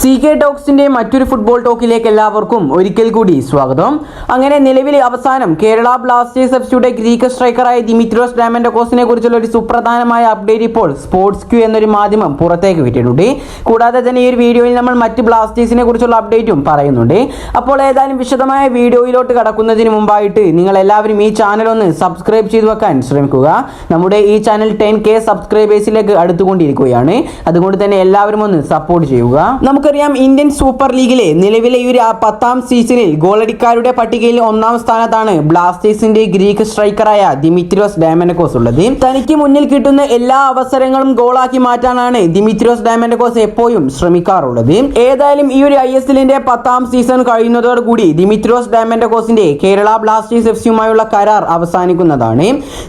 CK ടോക്സിന്റെ മറ്റൊരു football ടോക്കിലേക്ക് എല്ലാവർക്കും ഒരിക്കൽ കൂടി സ്വാഗതം. അങ്ങനെ നിലവിലെ അവസാനം കേരള ബ്ലാസ്റ്റേഴ്സ് എഫ്സിയുടെ ഗ്രീക്ക് സ്ട്രൈക്കറായ ദിമിത്രിയോസ് ഡയമൻഡോക്കോസിനെ കുറിച്ചുള്ള ഒരു സുപ്രധാനമായ അപ്ഡേറ്റ് ഇപ്പോൾ സ്പോർട്സ് ക്യൂ എന്നൊരു മാധ്യമം പുറത്തേക്ക് വിട്ടിട്ടുണ്ട്. കൂടാതെ തന്നെ ഈ ഒരു വീഡിയോയിൽ നമ്മൾ മറ്റ് ബ്ലാസ്റ്റേഴ്സിനെ കുറിച്ചുള്ള അപ്ഡേറ്റും പറയുന്നുണ്ട്. അപ്പോൾ ഏതായാലും വിശദമായ വീഡിയോയിലോട്ട് കടക്കുന്നതിന് മുമ്പായിട്ട് നിങ്ങൾ എല്ലാവരും ഈ ചാനൽ ഒന്ന് സബ്സ്ക്രൈബ് ചെയ്തു വെക്കാൻ ശ്രമിക്കുക. നമ്മുടെ ഈ ചാനൽ 10K സബ്സ്ക്രൈബേഴ്സിലേക്ക് അടുത്തുകൊണ്ടിരിക്കുകയാണ്. അതുകൊണ്ട് തന്നെ എല്ലാവരും ഒന്ന് സപ്പോർട്ട് ചെയ്യുക. നമുക്കറിയാം ഇന്ത്യൻ സൂപ്പർ ലീഗിലെ നിലവിലെ ഈ ഒരു 10ാം സീസണിൽ ഗോളടിക്കാരുടെ പട്ടികയിൽ 1ാം സ്ഥാനത്താണ് ബ്ലാസ്റ്റേഴ്സിന്റെ ഗ്രീക്ക് സ്ട്രൈക്കറായ ദിമിത്രിയോസ് ഡയമൻഡോക്കോസ് ഉള്ളത്. തനിക്ക് മുന്നിൽ കിട്ടുന്ന എല്ലാ അവസരങ്ങളും ഗോളാക്കി മാറ്റാനാണ് ദിമിത്രിയോസ് ഡയമൻഡോക്കോസ് എപ്പോഴും ശ്രമിക്കാറുള്ളത്. ഏതായാലും ഈ ഒരു ISLന്റെ 10ാം സീസൺ കഴിയുന്നതോടുകൂടി ദിമിത്രിയോസ് ഡയമൻഡോക്കോസിന്റെ കേരള ബ്ലാസ്റ്റേഴ്സ് എഫ്സിയുമായുള്ള കരാർ അവസാനിക്കുന്നതാണ്.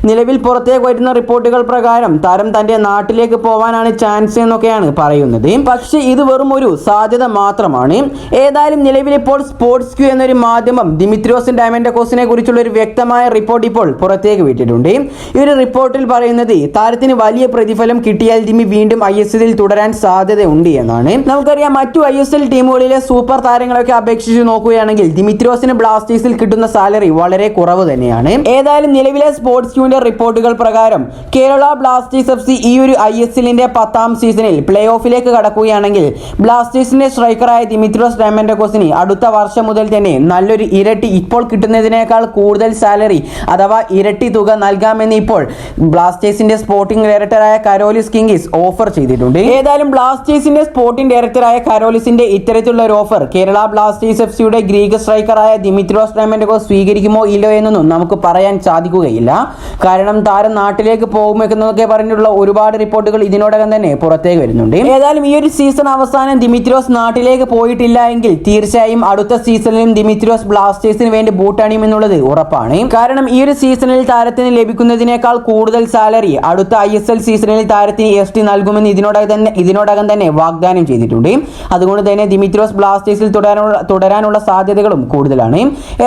നിലവിൽ പുറത്തേക്ക് വരുന്ന റിപ്പോർട്ടുകൾ പ്രകാരം താരം തന്റെ നാട്ടിലേക്ക് പോവാനാണ് ചാൻസ് എന്നൊക്കെയാണ് പറയുന്നത്. പക്ഷേ ഇത് വെറും ഒരു സാധ്യത മാത്രമാണ്. ഏതായാലും നിലവിൽ ഇപ്പോൾ സ്പോർട്സ് ക്യൂ എന്നൊരു മാധ്യമം ദിമിത്രിയോസ് ഡയമൻഡോക്കോസിനെ കുറിച്ചുള്ള ഒരു വ്യക്തമായ റിപ്പോർട്ട് ഇപ്പോൾ പുറത്തേക്ക് വിട്ടിട്ടുണ്ട്. ഈ ഒരു റിപ്പോർട്ടിൽ പറയുന്നത് താരത്തിന് വലിയ പ്രതിഫലം കിട്ടിയാൽ ദിമി വീണ്ടും ISLൽ തുടരാൻ സാധ്യതയുണ്ട് എന്നാണ്. നമുക്കറിയാം മറ്റു ISL ടീമുകളിലെ സൂപ്പർ താരങ്ങളൊക്കെ അപേക്ഷിച്ച് നോക്കുകയാണെങ്കിൽ ദിമിത്രിയോസിന് ബ്ലാസ്റ്റേഴ്സിൽ കിട്ടുന്ന സാലറി വളരെ കുറവ് തന്നെയാണ്. ഏതായാലും നിലവിലെ സ്പോർട്സ് ക്യൂവിന്റെ റിപ്പോർട്ടുകൾ പ്രകാരം കേരള ബ്ലാസ്റ്റേഴ്സ് എഫ്സി ഈ ഒരു ISLന്റെ 10ാം സീസണിൽ പ്ലേ ഓഫിലേക്ക് കടക്കുകയാണെങ്കിൽ ബ്ലാസ്റ്റേഴ്സിന്റെ സ്ട്രൈക്കറായ ദിമിത്രിയോസ് ഡയമൻഡോക്കോസിന് അടുത്ത വർഷം മുതൽ തന്നെ നല്ലൊരു ഇരട്ടി ഇപ്പോൾ കിട്ടുന്നതിനേക്കാൾ കൂടുതൽ സാലറി അഥവാ ഇരട്ടി തുക നൽകാമെന്ന് ഇപ്പോൾ ബ്ലാസ്റ്റേഴ്സിന്റെ സ്പോർട്ടിംഗ് ഡയറക്ടറായ കരോലിസ് കിംഗിസ് ഓഫർ ചെയ്തിട്ടുണ്ട്. ഏതായാലും ബ്ലാസ്റ്റേഴ്സിന്റെ സ്പോർട്ടിംഗ് ഡയറക്ടറായ കരോലിസിന്റെ ഇത്തരത്തിലുള്ള ഒരു ഓഫർ കേരള ബ്ലാസ്റ്റേഴ്സ് എഫ്സിയുടെ ഗ്രീക്ക് സ്ട്രൈക്കറായ ദിമിത്രിയോസ് ഡയമൻഡോക്കോസ് സ്വീകരിക്കുമോ ഇല്ലോ എന്നൊന്നും നമുക്ക് പറയാൻ സാധിക്കുകയില്ല. കാരണം താരം നാട്ടിലേക്ക് പോകുമെന്നൊക്കെ പറഞ്ഞിട്ടുള്ള ഒരുപാട് റിപ്പോർട്ടുകൾ ഇതിനോടകം തന്നെ പുറത്തേക്ക് വരുന്നുണ്ട്. ഏതായാലും ഈ ഒരു സീസൺ അവസാനം ദിമിത്രിയോസ് നാട്ടിലേക്ക് പോയിട്ടില്ല എങ്കിൽ തീർച്ചയായും അടുത്ത സീസണിലും ദിമിത്രിയോസ് ബ്ലാസ്റ്റേഴ്സിന് വേണ്ടി ബൂട്ടണിയുമെന്നുള്ളത് ഉറപ്പാണ്. കാരണം ഈ ഒരു സീസണിൽ താരത്തിന് ലഭിക്കുന്നതിനേക്കാൾ കൂടുതൽ സാലറി അടുത്ത ISL സീസണിൽ താരത്തിന് ST നൽകുമെന്ന് ഇതിനോടകം തന്നെ വാഗ്ദാനം ചെയ്തിട്ടുണ്ട്. അതുകൊണ്ട് തന്നെ ദിമിത്രിയോസ് ബ്ലാസ്റ്റേഴ്സിൽ തുടരാനുള്ള സാധ്യതകളും കൂടുതലാണ്.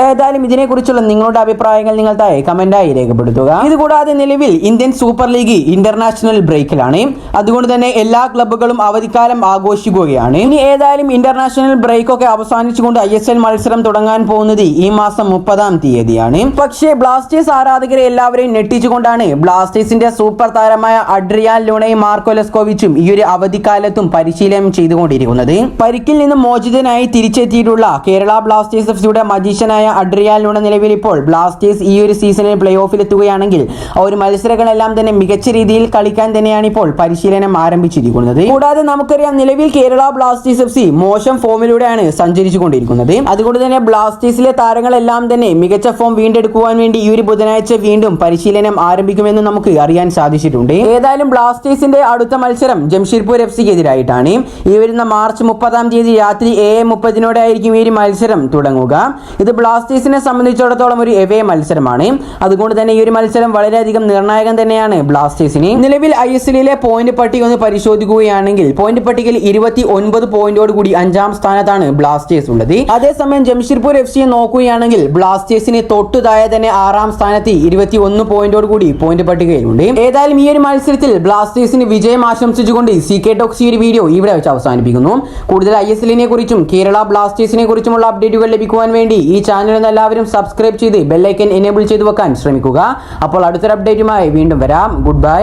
ഏതായാലും ഇതിനെക്കുറിച്ചുള്ള നിങ്ങളുടെ അഭിപ്രായങ്ങൾ നിങ്ങൾ താഴെ കമന്റായി രേഖപ്പെടുത്തുക. ഇതുകൂടാതെ നിലവിൽ ഇന്ത്യൻ സൂപ്പർ ലീഗ് ഇന്റർനാഷണൽ ബ്രേക്കിലാണ്. അതുകൊണ്ട് തന്നെ എല്ലാ ക്ലബ്ബുകളും അവധിക്കാലം ആഘോഷിക്കുകയാണ്. ഇനി ഏതായാലും ഇന്റർനാഷണൽ ബ്രേക്ക് ഒക്കെ അവസാനിച്ചുകൊണ്ട് ISL മത്സരം തുടങ്ങാൻ പോകുന്നത് ഈ മാസം 30ാം തീയതിയാണ്. പക്ഷേ ബ്ലാസ്റ്റേഴ്സ് ആരാധകരെ എല്ലാവരെയും ഞെട്ടിച്ചുകൊണ്ടാണ് ബ്ലാസ്റ്റേഴ്സിന്റെ സൂപ്പർ താരമായ അഡ്രിയാൻ ലൂണയും മാർക്കോ ലെസ്കോവിച്ചും ഈ ഒരു അവധിക്കാലത്തും പരിശീലനം ചെയ്തുകൊണ്ടിരിക്കുന്നത്. പരിക്കിൽ നിന്നും മോചിതനായി തിരിച്ചെത്തിയിട്ടുള്ള കേരള ബ്ലാസ്റ്റേഴ്സ് എഫ്സിയുടെ മജീഷ്യനായ അഡ്രിയാൻ ലൂണ നിലവിൽ ഇപ്പോൾ ബ്ലാസ്റ്റേഴ്സ് ഈ ഒരു സീസണിൽ പ്ലേ ഓഫിൽ എത്തുകയാണെങ്കിൽ ആ ഒരു മത്സരങ്ങളെല്ലാം തന്നെ മികച്ച രീതിയിൽ കളിക്കാൻ തന്നെയാണ് ഇപ്പോൾ പരിശീലനം ആരംഭിച്ചിരിക്കുന്നത്. കൂടാതെ നമുക്കറിയാം നിലവിൽ കേരള ബ്ലാസ്റ്റേഴ്സ് എഫ്സി മോശം ഫോമിലൂടെയാണ് സഞ്ചരിച്ചുകൊണ്ടിരിക്കുന്നത്. അതുകൊണ്ട് തന്നെ ബ്ലാസ്റ്റേഴ്സിലെ താരങ്ങളെല്ലാം തന്നെ മികച്ച ഫോം വീണ്ടെടുക്കുവാൻ വേണ്ടി ഈ ഒരു ബുധനാഴ്ച വീണ്ടും പരിശീലനം ആരംഭിക്കുമെന്ന് നമുക്ക് അറിയാൻ സാധിച്ചിട്ടുണ്ട്. ഏതായാലും ബ്ലാസ്റ്റേഴ്സിന്റെ അടുത്ത മത്സരം ജംഷീർപൂർ എഫ്സിക്ക് എതിരായിട്ടാണ്. ഈ വരുന്ന മാർച്ച് 30ാം തീയതി രാത്രി 7:30 ആയിരിക്കും ഈ ഒരു മത്സരം തുടങ്ങുക. ഇത് ബ്ലാസ്റ്റേഴ്സിനെ സംബന്ധിച്ചിടത്തോളം ഒരു എവേ മത്സരമാണ്. അതുകൊണ്ട് തന്നെ ഈ ഒരു മത്സരം വളരെയധികം നിർണായകം തന്നെയാണ് ബ്ലാസ്റ്റേഴ്സിന്. നിലവിൽ ISLലെ പോയിന്റ് പട്ടിക ഒന്ന് പരിശോധിക്കുകയാണെങ്കിൽ പോയിന്റ് പട്ടികയിൽ 29 പോയിന്റോട് കൂടി 5ാം സ്ഥാനത്താണ് ബ്ലാസ്റ്റേഴ്സ് ഉള്ളത്. അതേസമയം ജംഷീർപൂർ എഫ്സിയെ നോക്കുകയാണെങ്കിൽ ബ്ലാസ്റ്റേഴ്സിന് തൊട്ടു താഴെ തന്നെ 6ാം സ്ഥാനത്ത് 21 പോയിന്റോട് കൂടി പോയിന്റ് പട്ടികയിലുണ്ട്. ഏതായാലും ഈ ഒരു മത്സരത്തിൽ ബ്ലാസ്റ്റേഴ്സിന് വിജയം ആശംസിച്ചുകൊണ്ട് CK ടോക്സ് ഈ ഒരു വീഡിയോ ഇവിടെ വെച്ച് അവസാനിപ്പിക്കുന്നു. കൂടുതൽ ISLനെ കുറിച്ചും കേരള ബ്ലാസ്റ്റേഴ്സിനെ കുറിച്ചുമുള്ള അപ്ഡേറ്റുകൾ ലഭിക്കുവാൻ വേണ്ടി ഈ ചാനൽ എല്ലാവരും സബ്സ്ക്രൈബ് ചെയ്ത് ബെൽ ഐക്കൺ എനേബിൾ ചെയ്തു വെക്കാൻ ശ്രമിക്കുക. അപ്പോൾ അടുത്തൊരു അപ്ഡേറ്റുമായി വീണ്ടും വരാം. Good bye.